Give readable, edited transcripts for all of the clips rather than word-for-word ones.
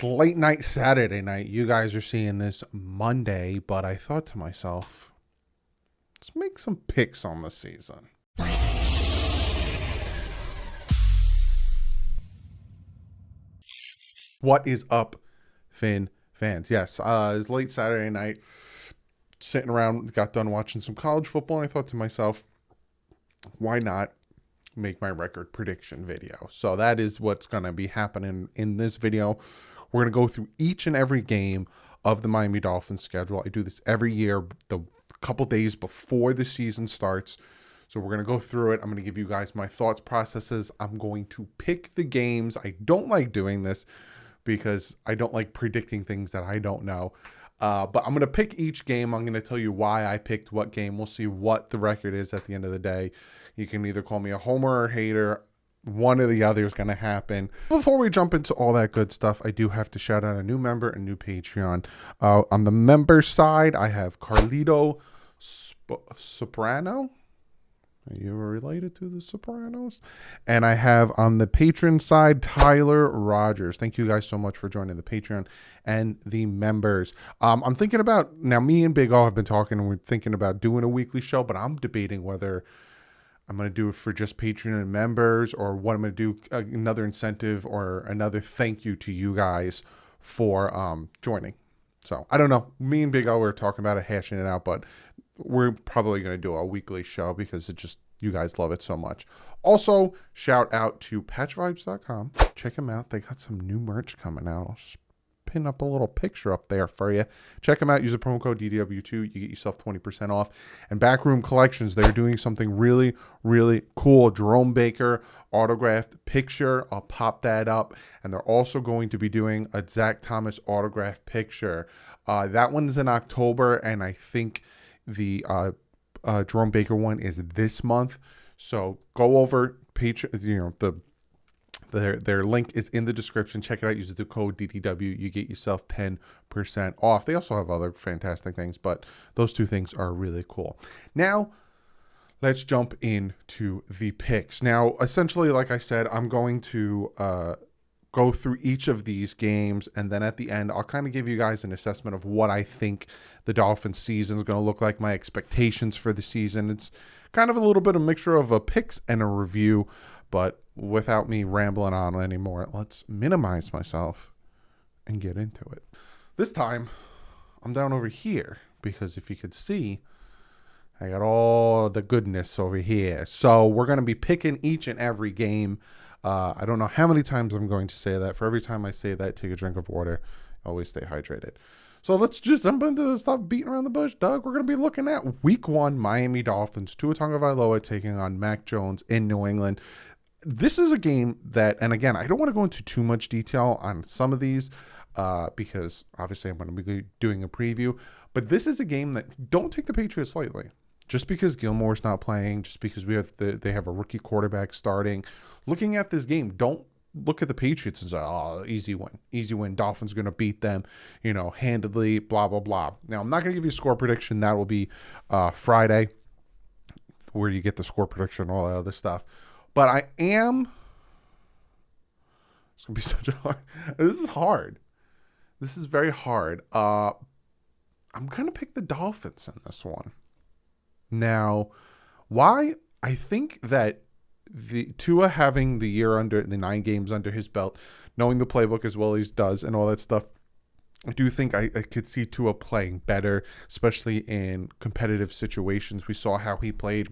late night Saturday night. You guys are seeing this Monday, but I thought to myself, let's make some picks on the season. What is up, Finn fans? Yes, it's late Saturday night, sitting around, got done watching some college football, and I thought to myself, why not make my record prediction video? So that is what's going to be happening in this video. We're going to go through each and every game of the Miami Dolphins schedule. I do this every year, the couple days before the season starts. So we're going to go through it. I'm going to give you guys my thoughts, processes. I'm going to pick the games. I don't like doing this because I don't like predicting things that I don't know. But I'm going to pick each game. I'm going to tell you why I picked what game. We'll see what the record is at the end of the day. You can either call me a homer or a hater. One or the other is going to happen. Before we jump into all that good stuff, I do have to shout out a new member, a new Patreon. On the member side, I have Carlito Soprano. Are you related to the Sopranos? And I have on the patron side, Tyler Rogers. Thank you guys so much for joining the Patreon and the members. I'm thinking about, now me and Big O have been talking and we're thinking about doing a weekly show, but I'm debating whether I'm going to do it for just Patreon and members, or what I'm going to do, another incentive or another thank you to you guys for joining. So I don't know. Me and Big O were talking about it, hashing it out, but we're probably going to do a weekly show because it just, you guys love it so much. Also, shout out to patchvibes.com. Check them out. They got some new merch coming out. I'll pin up a little picture up there for you. Check them out. Use the promo code DouglieDoWrong. You get yourself 20% off. And Backroom Collections, they're doing something really, really cool. Jerome Baker autographed picture. I'll pop that up. And they're also going to be doing a Zach Thomas autographed picture. That one's in October, and I think the Jerome Baker one is this month. So go over Patreon, their link is in the description. Check it out. Use the code DDW. You get yourself 10% off. They also have other fantastic things, but those two things are really cool. Now, let's jump into the picks. Now, essentially, like I said, I'm going to go through each of these games, and then at the end, I'll kind of give you guys an assessment of what I think the Dolphins season is going to look like, my expectations for the season. It's kind of a little bit of a mixture of a picks and a review, but without me rambling on anymore, let's minimize myself and get into it. This time, I'm down over here because if you could see, I got all the goodness over here. So we're going to be picking each and every game. I don't know how many times I'm going to say that. For every time I say that, take a drink of water. Always stay hydrated. So let's just jump into this stuff, beating around the bush. Doug, we're going to be looking at Week 1 Miami Dolphins. Tua Tagovailoa taking on Mac Jones in New England. This is a game that, and again, I don't want to go into too much detail on some of these because obviously I'm going to be doing a preview. But this is a game that don't take the Patriots lightly. Just because Gilmore's not playing, just because they have a rookie quarterback starting. Looking at this game, don't look at the Patriots and say, oh, easy win. Dolphins going to beat them, handedly, blah, blah, blah. Now, I'm not going to give you a score prediction. That will be Friday, where you get the score prediction and all that other stuff. But I am, it's going to be such a hard, this is hard. This is very hard. I'm going to pick the Dolphins in this one. Now, why? I think that the Tua having the 9 games under his belt, knowing the playbook as well as he does and all that stuff, I do think I could see Tua playing better, especially in competitive situations. We saw how he played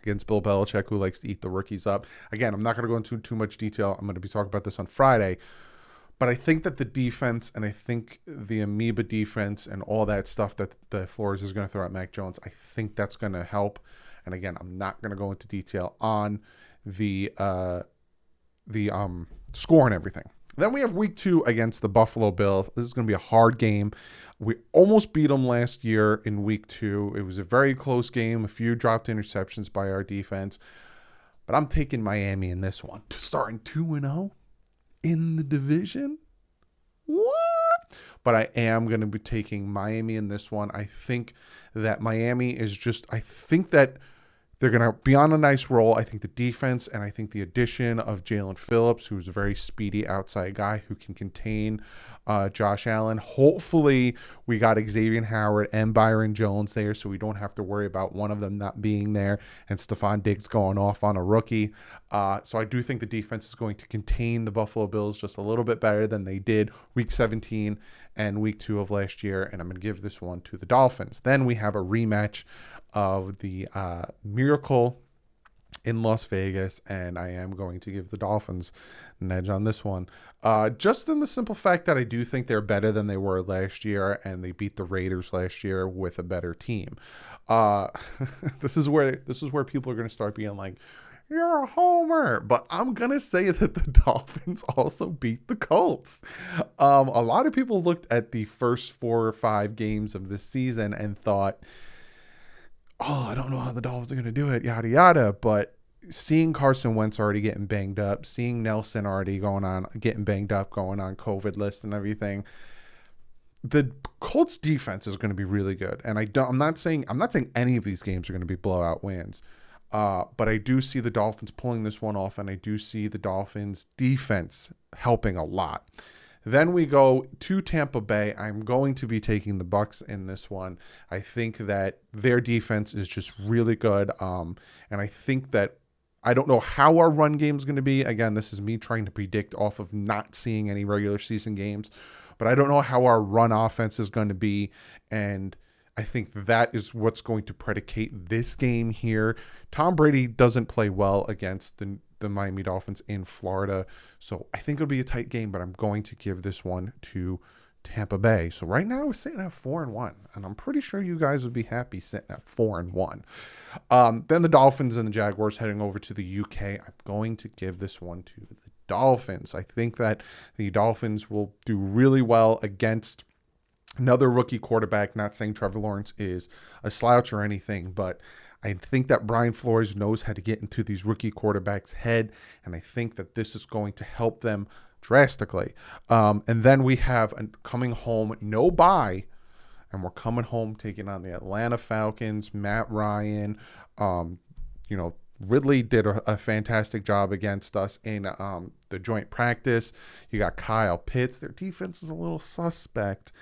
against Bill Belichick, who likes to eat the rookies up. Again, I'm not going to go into too much detail. I'm going to be talking about this on Friday. But I think that the defense, and I think the amoeba defense and all that stuff that the Flores is going to throw at Mac Jones, I think that's going to help. And again, I'm not going to go into detail on the score and everything. Then we have Week 2 against the Buffalo Bills. This is going to be a hard game. We almost beat them last year in Week 2. It was a very close game. A few dropped interceptions by our defense. But I'm taking Miami in this one. Starting 2-0 in the division? What? But I am going to be taking Miami in this one. I think that Miami is just, I think that They're going to be on a nice roll. I think the defense and I think the addition of Jalen Phillips, who's a very speedy outside guy who can contain Josh Allen. Hopefully we got Xavier Howard and Byron Jones there, so we don't have to worry about one of them not being there and Stephon Diggs going off on a rookie. So I do think the defense is going to contain the Buffalo Bills just a little bit better than they did week 17 and week 2 of last year, and I'm going to give this one to the Dolphins. Then we have a rematch of the Miracle in Las Vegas, and I am going to give the Dolphins an edge on this one. Just in the simple fact that I do think they're better than they were last year, and they beat the Raiders last year with a better team. This is where people are going to start being like, "You're a homer," but I'm going to say that the Dolphins also beat the Colts. A lot of people looked at the first 4 or 5 games of this season and thought, "Oh, I don't know how the Dolphins are going to do it, yada, yada." But seeing Carson Wentz already getting banged up, seeing Nelson already getting banged up, going on COVID list and everything, the Colts defense is going to be really good. And I'm not saying any of these games are going to be blowout wins. But I do see the Dolphins pulling this one off, and I do see the Dolphins defense helping a lot. Then we go to Tampa Bay. I'm going to be taking the Bucs in this one. I think that their defense is just really good. And I think that I don't know how our run game is going to be. Again, this is me trying to predict off of not seeing any regular season games. But I don't know how our run offense is going to be. And I think that is what's going to predicate this game here. Tom Brady doesn't play well against the Miami Dolphins in Florida. So I think it'll be a tight game, but I'm going to give this one to Tampa Bay. So right now we're sitting at 4-1, and I'm pretty sure you guys would be happy sitting at 4-1. Then the Dolphins and the Jaguars heading over to the UK. I'm going to give this one to the Dolphins. I think that the Dolphins will do really well against another rookie quarterback. Not saying Trevor Lawrence is a slouch or anything, but I think that Brian Flores knows how to get into these rookie quarterbacks' head, and I think that this is going to help them drastically. And then we have coming home, no bye, and we're coming home taking on the Atlanta Falcons. Matt Ryan, Ridley did a fantastic job against us in the joint practice. You got Kyle Pitts. Their defense is a little suspect.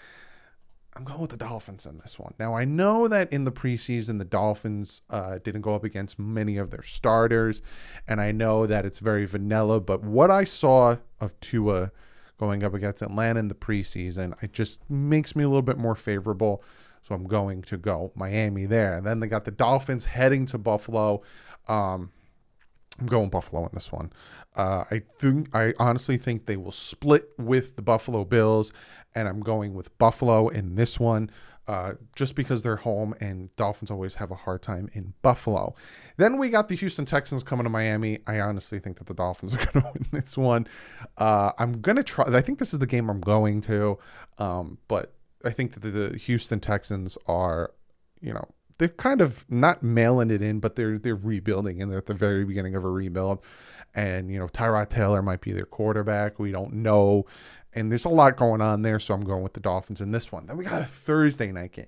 I'm going with the Dolphins in this one. Now, I know that in the preseason, the Dolphins didn't go up against many of their starters, and I know that it's very vanilla, but what I saw of Tua going up against Atlanta in the preseason, it just makes me a little bit more favorable, so I'm going to go Miami there. And then they got the Dolphins heading to Buffalo. I'm going Buffalo in this one. I honestly think they will split with the Buffalo Bills, and I'm going with Buffalo in this one just because they're home, and Dolphins always have a hard time in Buffalo. Then we got the Houston Texans coming to Miami. I honestly think that the Dolphins are going to win this one. I'm going to try. I think this is the game I'm going to, but I think that the Houston Texans are, they're kind of not mailing it in, but they're rebuilding, and they're at the very beginning of a rebuild. And, Tyrod Taylor might be their quarterback. We don't know. And there's a lot going on there, so I'm going with the Dolphins in this one. Then we got a Thursday night game.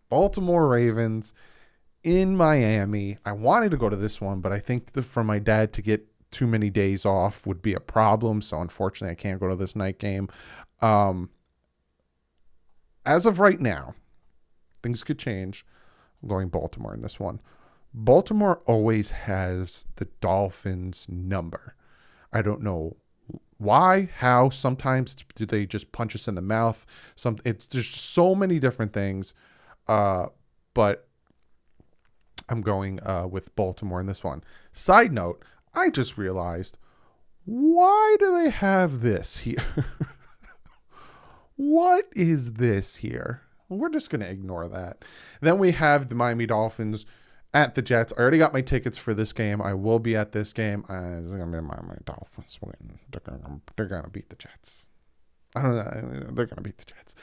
Baltimore Ravens in Miami. I wanted to go to this one, but I think for my dad to get too many days off would be a problem. So unfortunately, I can't go to this night game. As of right now, things could change. I'm going Baltimore in this one. Baltimore always has the Dolphins number. I don't know why, how. Sometimes do they just punch us in the mouth? It's just so many different things. But I'm going with Baltimore in this one. Side note, I just realized, why do they have this here? What is this here? We're just going to ignore that. Then we have the Miami Dolphins at the Jets. I already got my tickets for this game. I will be at this game. It's going to be Miami Dolphins win. They're going to beat the Jets. I don't know. They're going to beat the Jets.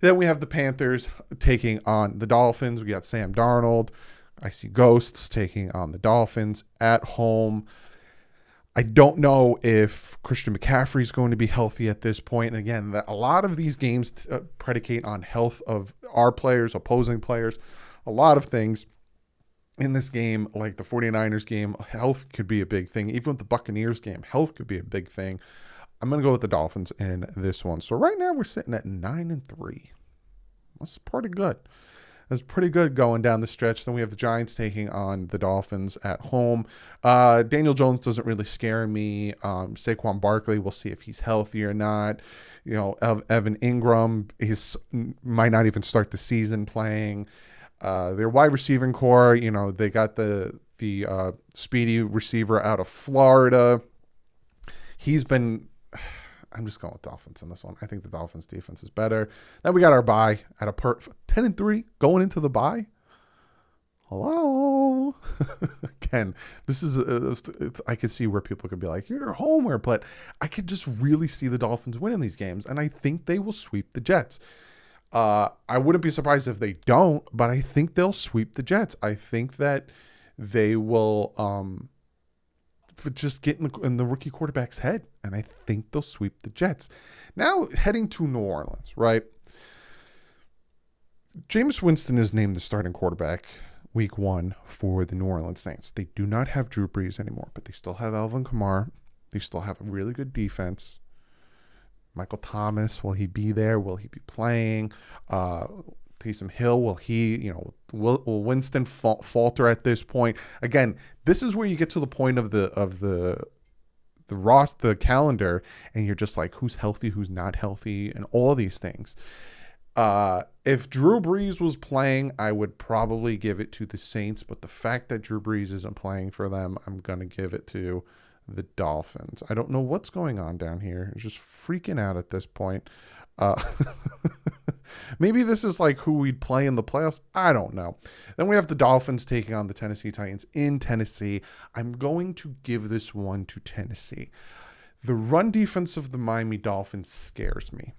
Then we have the Panthers taking on the Dolphins. We got Sam Darnold. I see Ghosts taking on the Dolphins at home. I don't know if Christian McCaffrey is going to be healthy at this point. And again, a lot of these games predicate on health of our players, opposing players, a lot of things. in this game, like the 49ers game, health could be a big thing. Even with the Buccaneers game, health could be a big thing. I'm going to go with the Dolphins in this one. So right now we're sitting at 9-3. That's pretty good. That's pretty good going down the stretch. Then we have the Giants taking on the Dolphins at home. Daniel Jones doesn't really scare me. Saquon Barkley, we'll see if he's healthy or not. You know, Evan Ingram, might not even start the season playing. Their wide receiving core, you know, they got the speedy receiver out of Florida. He's been... I'm just going with Dolphins in this one. I think the Dolphins defense is better. Then we got our bye at 10-3 going into the bye. Hello. Again, this is I could see where people could be like, you're a homer, but I could just really see the Dolphins winning these games, and I think they will sweep the Jets. I wouldn't be surprised if they don't, but I think they'll sweep the Jets. I think that they will just get in the rookie quarterback's head, and I think they'll sweep the Jets. Now, heading to New Orleans, right? Jameis Winston is named the starting quarterback week 1 for the New Orleans Saints. They do not have Drew Brees anymore, but they still have Alvin Kamara. They still have a really good defense. Michael Thomas, will he be there? Will he be playing? Taysom Hill, will Winston falter at this point? Again, this is where you get to the point of the calendar, and you're just like, who's healthy, who's not healthy, and all these things. If Drew Brees was playing, I would probably give it to the Saints, but the fact that Drew Brees isn't playing for them, I'm gonna give it to the Dolphins. I don't know what's going on down here. It's just freaking out at this point. Maybe this is like who we'd play in the playoffs. I don't know. Then we have the Dolphins taking on the Tennessee Titans in Tennessee. I'm going to give this one to Tennessee. The run defense of the Miami Dolphins scares me.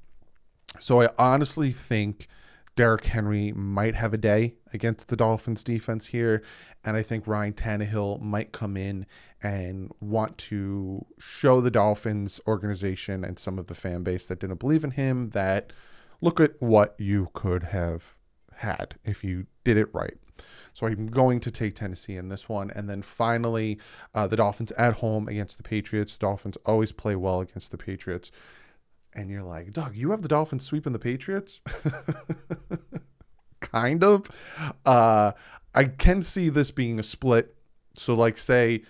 So I honestly think Derrick Henry might have a day against the Dolphins defense here. And I think Ryan Tannehill might come in and want to show the Dolphins organization and some of the fan base that didn't believe in him that look at what you could have had if you did it right. So I'm going to take Tennessee in this one. And then finally, the Dolphins at home against the Patriots. Dolphins always play well against the Patriots. And you're like, Doug, you have the Dolphins sweeping the Patriots? Kind of. I can see this being a split. So like say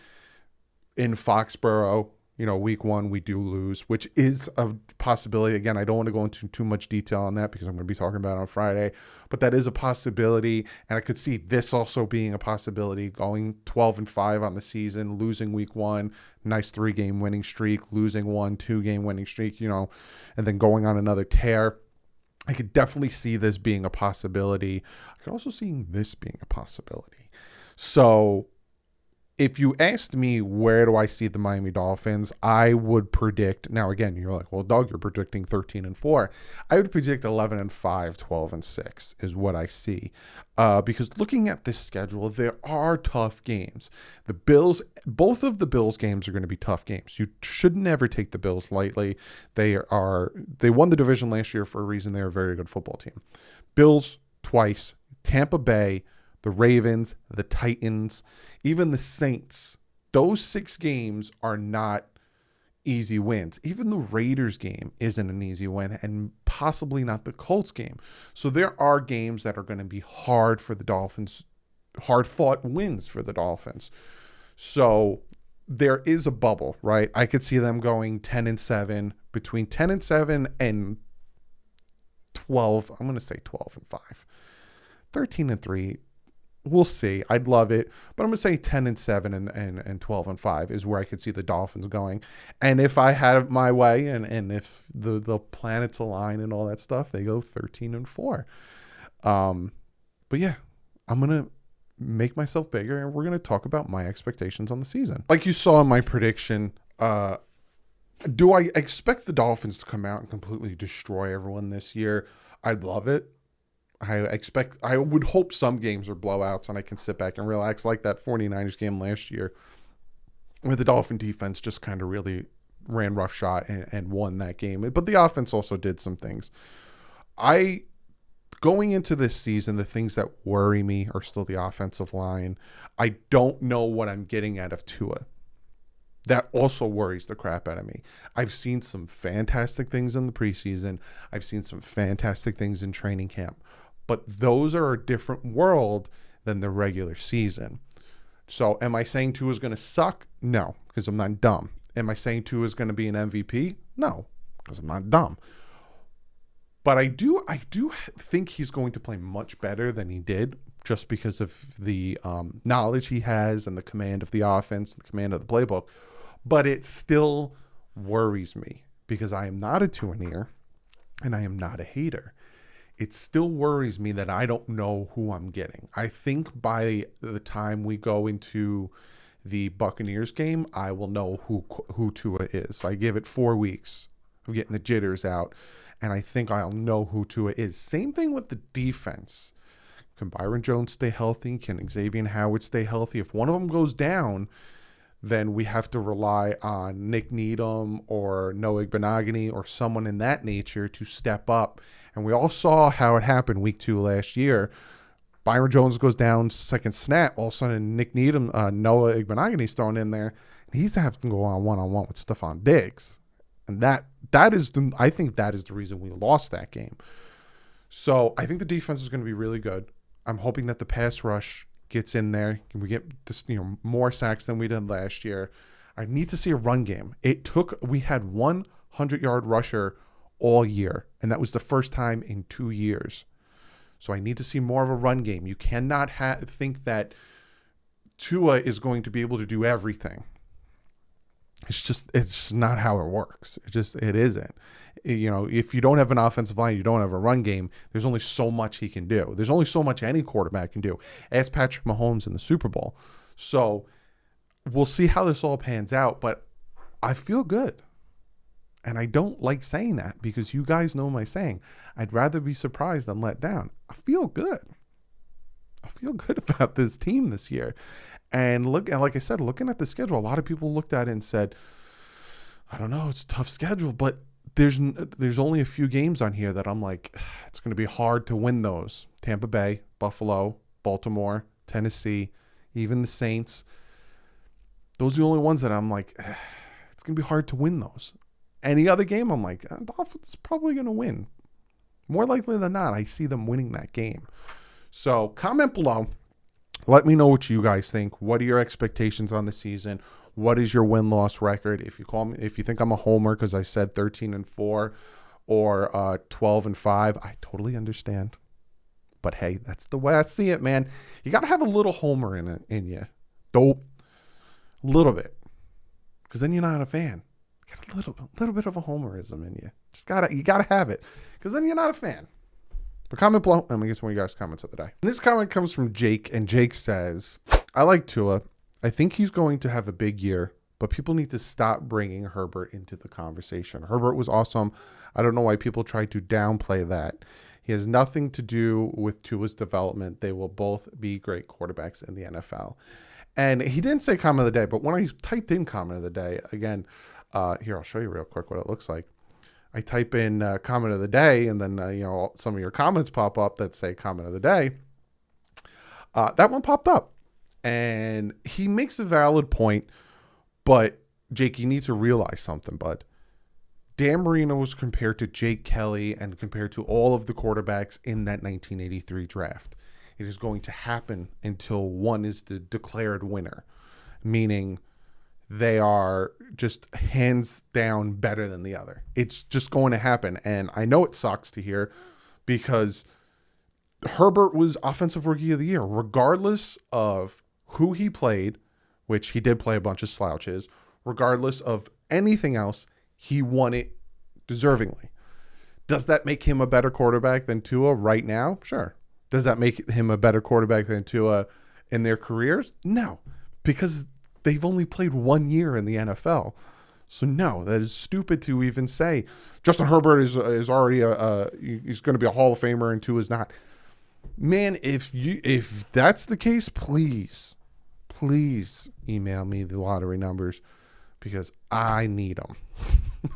in Foxborough, week 1 we do lose, which is a possibility. Again, I don't want to go into too much detail on that because I'm going to be talking about it on Friday, but that is a possibility. And I could see this also being a possibility, going 12-5 on the season, losing week 1, nice 3-game winning streak, losing 1 2-game winning streak, and then going on another tear. I could definitely see this being a possibility. I could also see this being a possibility. So if you asked me where do I see the Miami Dolphins, I would predict, now again, you're like, well, Doug, you're predicting 13-4. I would predict 11-5, 12-6 is what I see. Because looking at this schedule, there are tough games. The Bills, both of the Bills games are going to be tough games. You should never take the Bills lightly. They won the division last year for a reason. They're a very good football team. Bills twice, Tampa Bay, the Ravens, the Titans, even the Saints. Those 6 games are not easy wins. Even the Raiders game isn't an easy win, and possibly not the Colts game. So there are games that are going to be hard for the Dolphins, hard-fought wins for the Dolphins. So there is a bubble, right? I could see them going 10-7, between 10-7 and 12. I'm going to say 12-5. 13-3. We'll see. I'd love it. But I'm going to say 10-7 and 12-5 is where I could see the Dolphins going. And if I had my way and if the planets align and all that stuff, they go 13-4. But yeah, I'm going to make myself bigger, and we're going to talk about my expectations on the season. Like you saw in my prediction, do I expect the Dolphins to come out and completely destroy everyone this year? I'd love it. I would hope some games are blowouts and I can sit back and relax, like that 49ers game last year where the Dolphin defense just kind of really ran roughshod and won that game. But the offense also did some things. I going into this season, the things that worry me are still the offensive line. I don't know what I'm getting out of Tua. That also worries the crap out of me. I've seen some fantastic things in the preseason. I've seen some fantastic things in training camp. But those are a different world than the regular season. So am I saying Tua is going to suck? No, because I'm not dumb. Am I saying Tua is going to be an MVP? No, because I'm not dumb. But I do think he's going to play much better than he did, just because of the knowledge he has and the command of the offense, the command of the playbook. But it still worries me because I am not a Tua-neer and I am not a hater. It still worries me that I don't know who I'm getting. I think by the time we go into the Buccaneers game, I will know who Tua is. I give it 4 weeks of getting the jitters out, and I think I'll know who Tua is. Same thing with the defense. Can Byron Jones stay healthy? Can Xavier Howard stay healthy? If one of them goes down, then we have to rely on Nick Needham or Noah Igbenogany or someone in that nature to step up. And we all saw how it happened week 2 last year. Byron Jones goes down second snap. All of a sudden, Nick Needham, Noah Igbenogany's thrown in there. And he's having to go on one-on-one with Stephon Diggs. And I think that is the reason we lost that game. So I think the defense is going to be really good. I'm hoping that the pass rush gets in there. Can we get this, more sacks than we did last year? I need to see a run game. We had 100-yard rusher all year, and that was the first time in 2 years. So I need to see more of a run game. You cannot think that Tua is going to be able to do everything. It's just not how it works. It isn't. If you don't have an offensive line, you don't have a run game, there's only so much he can do. There's only so much any quarterback can do. Ask Patrick Mahomes in the Super Bowl. So we'll see how this all pans out, but I feel good. And I don't like saying that because you guys know my saying. I'd rather be surprised than let down. I feel good. I feel good about this team this year. And like I said, looking at the schedule, a lot of people looked at it and said, I don't know, it's a tough schedule, but there's only a few games on here that I'm like, it's going to be hard to win those. Tampa Bay, Buffalo, Baltimore, Tennessee, even the Saints. Those are the only ones that I'm like, it's going to be hard to win those. Any other game, I'm like, Dolphins is probably going to win. More likely than not, I see them winning that game. So comment below. Let me know what you guys think. What are your expectations on the season? What is your win-loss record? If you think I'm a homer because I said 13-4 or 12-5, I totally understand. But hey, that's the way I see it, man. You got to have a little homer in you. Dope. A little bit. Because then you're not a fan. Got a little bit of a homerism in you. You gotta have it. Because then you're not a fan. But comment below. I'm going to get to one of you guys' comments of the day. And this comment comes from Jake. And Jake says, I like Tua. I think he's going to have a big year. But people need to stop bringing Herbert into the conversation. Herbert was awesome. I don't know why people try to downplay that. He has nothing to do with Tua's development. They will both be great quarterbacks in the NFL. And he didn't say comment of the day. But when I typed in comment of the day, again, here, I'll show you real quick what it looks like. I type in comment of the day, and then, some of your comments pop up that say comment of the day. That one popped up. And he makes a valid point, but Jake, you need to realize something, bud. Dan Marino was compared to Jake Kelly and compared to all of the quarterbacks in that 1983 draft. It is going to happen until one is the declared winner, meaning they are just hands down better than the other. It's just going to happen. And I know it sucks to hear because Herbert was Offensive Rookie of the Year, regardless of who he played, which he did play a bunch of slouches, regardless of anything else, he won it deservingly. Does that make him a better quarterback than Tua right now? Sure. Does that make him a better quarterback than Tua in their careers? No, because they've only played 1 year in the NFL. So no, that is stupid to even say Justin Herbert is already he's going to be a Hall of Famer and Tua is not. Man, if that's the case, please email me the lottery numbers because I need them.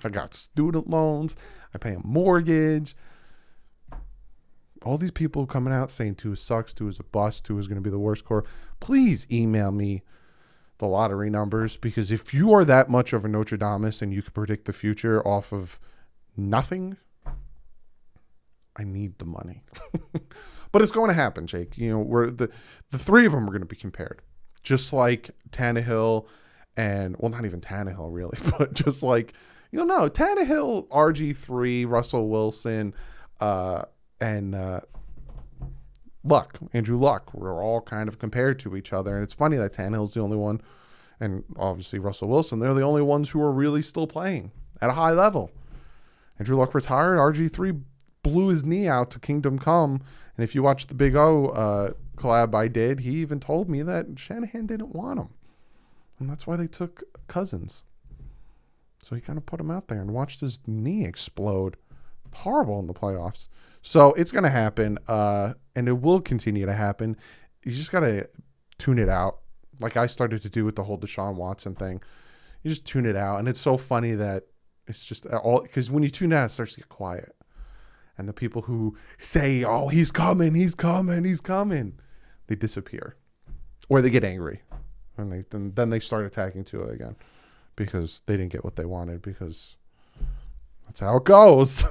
I got student loans. I pay a mortgage. all these people coming out saying Tua sucks, Tua's a bust, Tua's going to be the worst core. Please email me the lottery numbers, because if you are that much of a Notre Dameist and you can predict the future off of nothing, I need the money. But it's going to happen, Jake. You know, we're the three of them are going to be compared, just like Tannehill and, well, not even Tannehill really, but just like, you know, Tannehill, RG3, Russell Wilson, and Andrew Luck. We're all kind of compared to each other. And it's funny that Tannehill's the only one, and obviously Russell Wilson, they're the only ones who are really still playing at a high level. Andrew Luck retired. RG3 blew his knee out to Kingdom Come. And if you watch the Big O collab I did, he even told me that Shanahan didn't want him. And that's why they took Cousins. So he kind of put him out there and watched his knee explode. Horrible in the playoffs. So it's going to happen, and it will continue to happen. You just got to tune it out, like I started to do with the whole Deshaun Watson thing. You just tune it out, and it's so funny that it's just all, because when you tune out, it starts to get quiet. And the people who say, oh, he's coming, they disappear. Or they get angry. And then they start attacking Tua again because they didn't get what they wanted, because that's how it goes.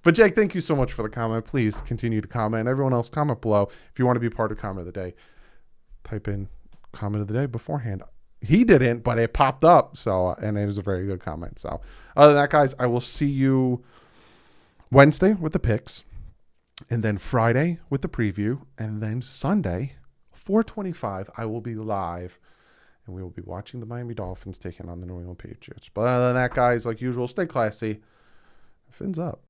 But Jake, thank you so much for the comment. Please continue to comment. Everyone else, comment below. If you want to be part of comment of the day, type in comment of the day beforehand. He didn't, but it popped up. So, and it was a very good comment. So other than that, guys, I will see you Wednesday with the picks, and then Friday with the preview, and then Sunday, 4:25, I will be live, and we will be watching the Miami Dolphins taking on the New England Patriots. But other than that, guys, like usual, stay classy. Fins up.